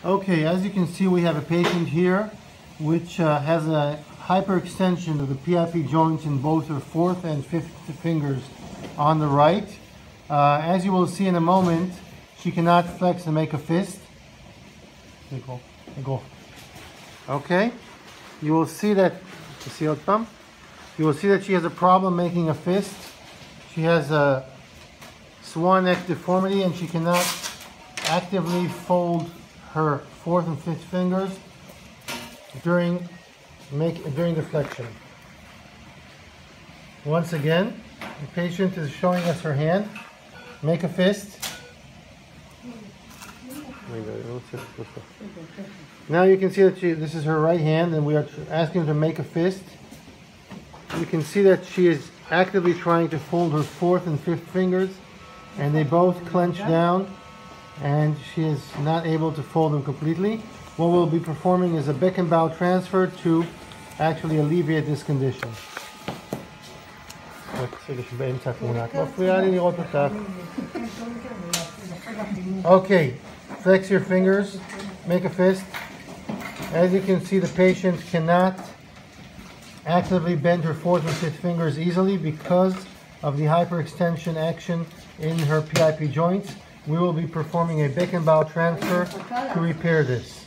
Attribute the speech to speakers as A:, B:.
A: Okay, as you can see, we have a patient here which has a hyperextension of the PIP joints in both her fourth and fifth fingers on the right. As you will see in a moment, she cannot flex and make a fist. Okay, you will see that she has a problem making a fist. She has a swan neck deformity and she cannot actively fold her fourth and fifth fingers during the flexion. Once again, the patient is showing us her hand. Make a fist. Now you can see that this is her right hand, and we are asking her to make a fist. You can see that she is actively trying to fold her fourth and fifth fingers, and they both clench down, and she is not able to fold them completely. What we'll be performing is a Bekenbaugh transfer to actually alleviate this condition. Okay, flex your fingers, make a fist. As you can see, the patient cannot actively bend her fourth and fifth fingers easily because of the hyperextension action in her PIP joints. We will be performing a Bekenbaugh transfer to repair this.